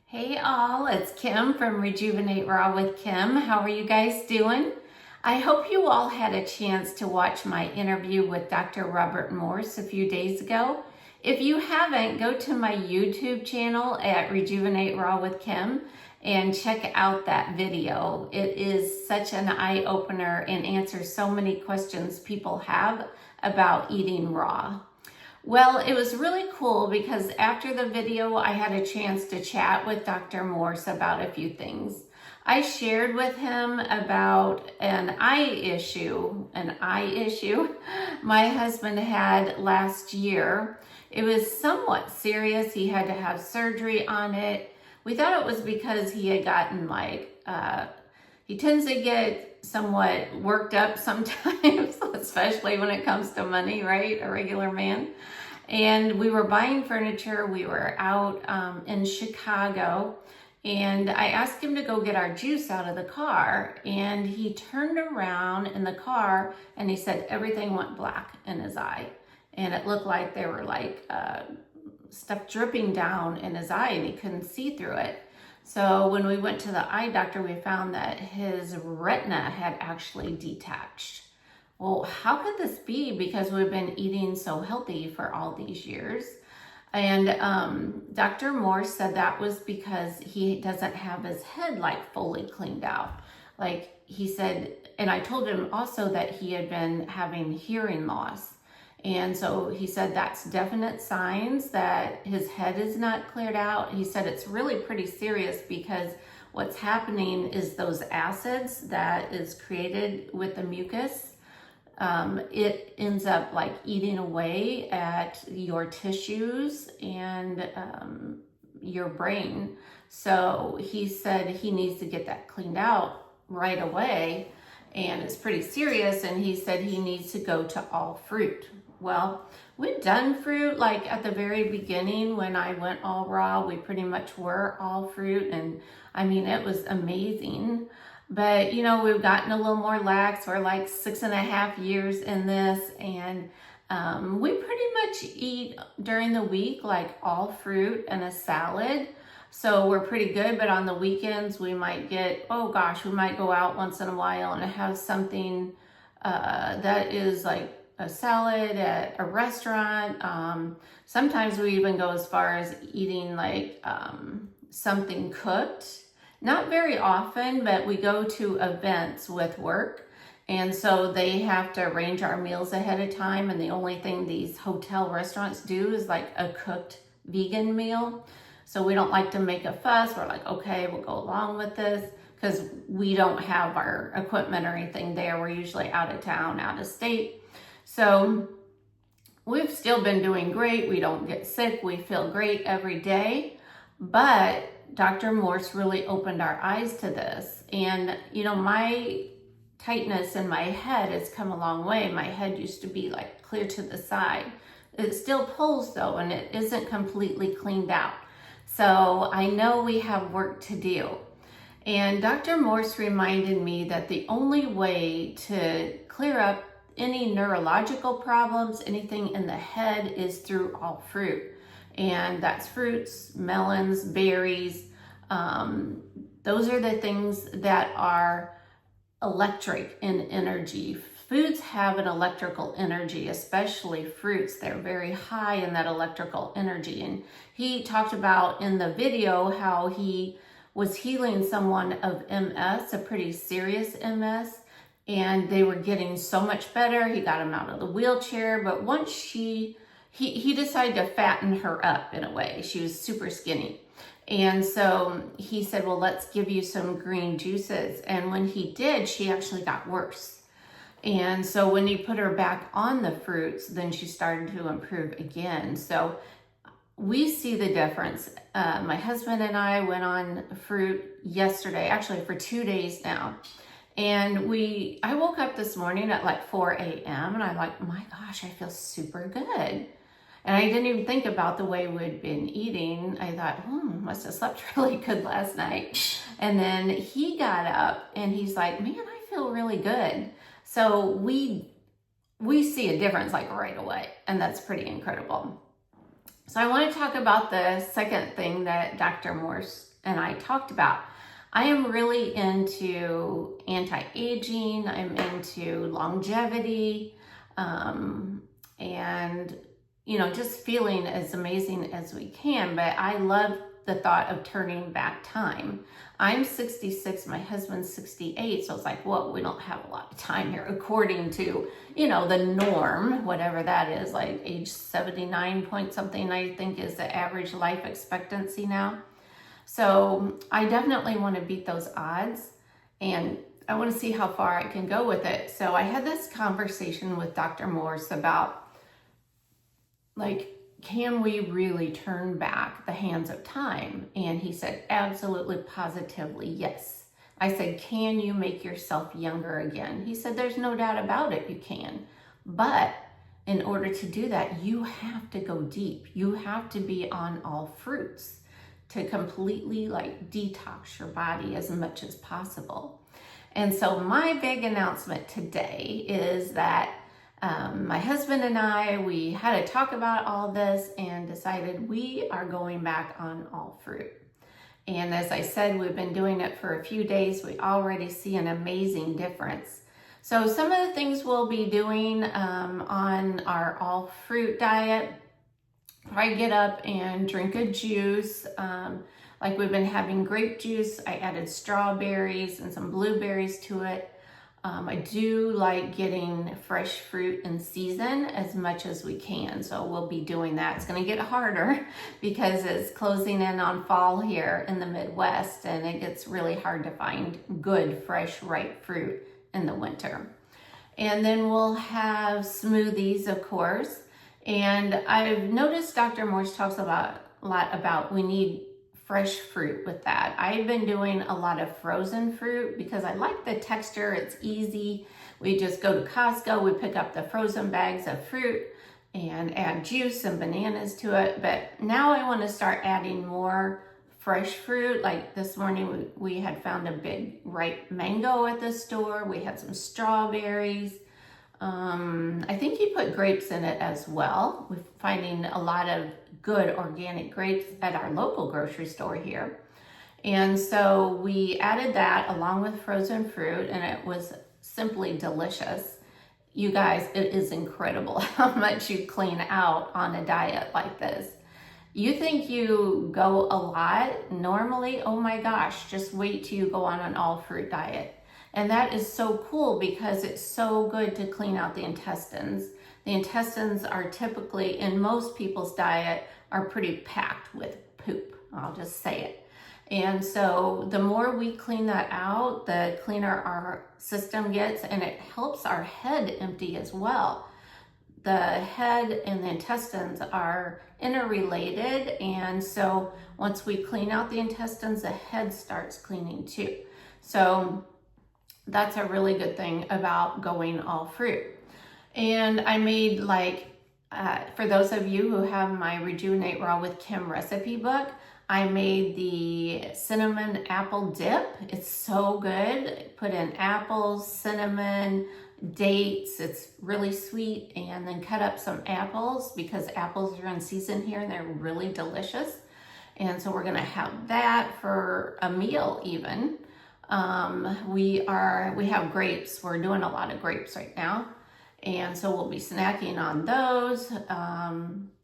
Hey all, it's Kim from Rejuvenate Raw with Kim. How are you guys doing? I hope you all had a chance to watch my interview with Dr. Robert Morse a few days ago. If you haven't, go to my YouTube channel at Rejuvenate Raw with Kim and check out that video. It is such an eye-opener and answers so many questions people have about eating raw. Well, it was really cool because after the video, I had a chance to chat with Dr. Morse about a few things. I shared with him about an eye issue my husband had last year. It was somewhat serious. He had to have surgery on it. We thought it was because he had gotten he tends to get somewhat worked up sometimes, especially when it comes to money, right? A regular man. And we were buying furniture. We were out in Chicago, and I asked him to go get our juice out of the car, and he turned around in the car and he said everything went black in his eye, and it looked like there were stuff dripping down in his eye and he couldn't see through it. So when we went to the eye doctor, we found that his retina had actually detached. Well, how could this be? Because we've been eating so healthy for all these years. And Dr. Morse said that was because he doesn't have his head fully cleaned out. He said, and I told him also that he had been having hearing loss. And so he said that's definite signs that his head is not cleared out. He said it's really pretty serious because what's happening is those acids that is created with the mucus, it ends up eating away at your tissues and your brain. So he said he needs to get that cleaned out right away, and it's pretty serious. And he said he needs to go to all fruit. Well, we've done fruit at the very beginning when I went all raw. We pretty much were all fruit, and I mean it was amazing. But we've gotten a little more lax. We're 6.5 years in this, and we pretty much eat during the week all fruit and a salad. So we're pretty good, but on the weekends we might we might go out once in a while and have something that is a salad at a restaurant. Sometimes we even go as far as eating something cooked. Not very often, but we go to events with work, and so they have to arrange our meals ahead of time, and the only thing these hotel restaurants do is a cooked vegan meal. So we don't like to make a fuss. We're okay, we'll go along with this because we don't have our equipment or anything there. We're usually out of town, out of state. So we've still been doing great. We don't get sick. We feel great every day. But Dr. Morse really opened our eyes to this. And, my tightness in my head has come a long way. My head used to be clear to the side. It still pulls though, and it isn't completely cleaned out. So I know we have work to do. And Dr. Morse reminded me that the only way to clear up any neurological problems, anything in the head, is through all fruit. And that's fruits, melons, berries. Those are the things that are electric in energy. Foods have an electrical energy, especially fruits. They're very high in that electrical energy. And he talked about in the video how he was healing someone of MS, a pretty serious MS, and they were getting so much better. He got him out of the wheelchair, but once he decided to fatten her up in a way. She was super skinny. And so he said, well, let's give you some green juices. And when he did, she actually got worse. And so when he put her back on the fruits, then she started to improve again. So we see the difference. My husband and I went on fruit yesterday, actually for 2 days now. And I woke up this morning at 4 a.m. and I'm my gosh, I feel super good. And I didn't even think about the way we'd been eating. I thought, must have slept really good last night. And then he got up and he's like, man, I feel really good. So we see a difference right away. And that's pretty incredible. So I want to talk about the second thing that Dr. Morse and I talked about. I am really into anti-aging, I'm into longevity, and just feeling as amazing as we can. But I love the thought of turning back time. I'm 66, my husband's 68, so it's like, well, we don't have a lot of time here according to, the norm, whatever that is, like age 79 point something, I think is the average life expectancy now. So I definitely want to beat those odds, and I want to see how far I can go with it. So I had this conversation with Dr. Morse about, like, can we really turn back the hands of time? And he said, absolutely, positively, yes. I said, can you make yourself younger again? He said, there's no doubt about it, you can. But in order to do that, you have to go deep. You have to be on all fruits to completely detox your body as much as possible. And so my big announcement today is that my husband and I, we had a talk about all this and decided we are going back on all fruit. And as I said, we've been doing it for a few days. We already see an amazing difference. So some of the things we'll be doing on our all fruit diet, I get up and drink a juice. Like we've been having grape juice. I added strawberries and some blueberries to it. I do like getting fresh fruit in season as much as we can. So we'll be doing that. It's going to get harder because it's closing in on fall here in the Midwest, and it gets really hard to find good, fresh, ripe fruit in the winter. And then we'll have smoothies, of course. And I've noticed Dr. Morse talks a lot about we need fresh fruit with that. I've been doing a lot of frozen fruit because I like the texture. It's easy. We just go to Costco, we pick up the frozen bags of fruit and add juice and bananas to it. But now I want to start adding more fresh fruit. Like this morning, we had found a big ripe mango at the store. We had some strawberries. I think he put grapes in it as well. We're finding a lot of good organic grapes at our local grocery store here. And so we added that along with frozen fruit, and it was simply delicious. You guys, it is incredible how much you clean out on a diet like this. You think you go a lot normally? Oh my gosh, just wait till you go on an all fruit diet. And that is so cool because it's so good to clean out the intestines. The intestines are typically, in most people's diet, are pretty packed with poop. I'll just say it. And so the more we clean that out, the cleaner our system gets, and it helps our head empty as well. The head and the intestines are interrelated, and so once we clean out the intestines, the head starts cleaning too. So that's a really good thing about going all fruit. And I made for those of you who have my Rejuvenate Raw with Kim recipe book, I made the cinnamon apple dip. It's so good. Put in apples, cinnamon, dates. It's really sweet. And then cut up some apples because apples are in season here and they're really delicious. And so we're going to have that for a meal even. We have grapes. We're doing a lot of grapes right now. And so we'll be snacking on those.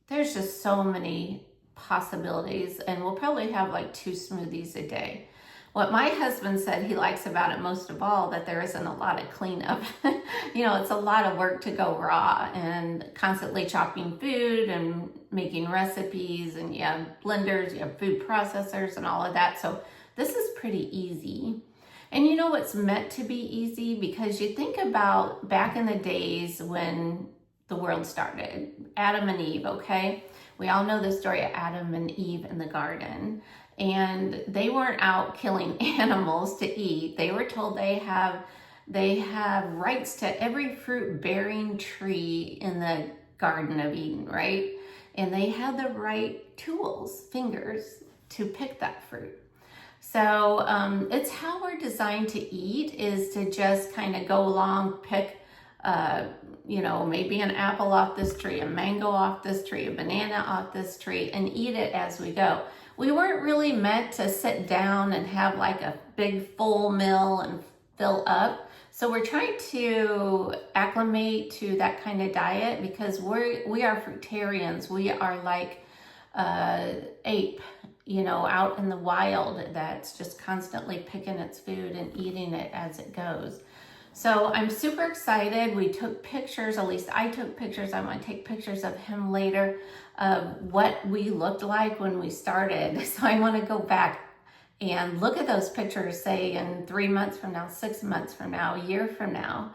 There's just so many possibilities, and we'll probably have 2 smoothies a day. What my husband said he likes about it most of all, that there isn't a lot of cleanup. It's a lot of work to go raw and constantly chopping food and making recipes, and you have blenders, you have food processors and all of that. So this is pretty easy. And it's meant to be easy because you think about back in the days when the world started, Adam and Eve, okay? We all know the story of Adam and Eve in the garden, and they weren't out killing animals to eat. They were told they have rights to every fruit-bearing tree in the Garden of Eden, right? And they had the right tools, fingers, to pick that fruit. So it's how we're designed to eat, is to just kind of go along, pick, maybe an apple off this tree, a mango off this tree, a banana off this tree, and eat it as we go. we weren't really meant to sit down and have like a big full meal and fill up. So we're trying to acclimate to that kind of diet because we are fruitarians. We are like ape, out in the wild that's just constantly picking its food and eating it as it goes. So I'm super excited. We took pictures, at least I took pictures. I'm going to take pictures of him later of what we looked like when we started. So I want to go back and look at those pictures, say in 3 months from now, 6 months from now, a year from now,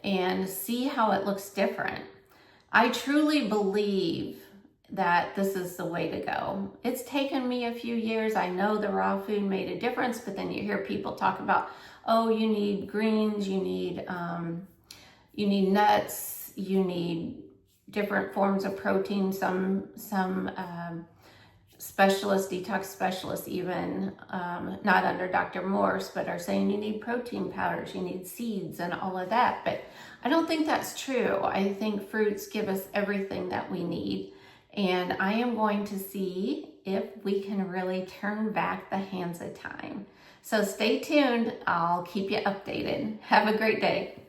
and see how it looks different. I truly believe that this is the way to go. It's taken me a few years. I know the raw food made a difference, but then you hear people talk about, oh, you need greens, you need nuts, you need different forms of protein. Some specialists, detox specialists even, not under Dr. Morse, but are saying you need protein powders, you need seeds and all of that. But I don't think that's true. I think fruits give us everything that we need. And I am going to see if we can really turn back the hands of time. So stay tuned. I'll keep you updated. Have a great day.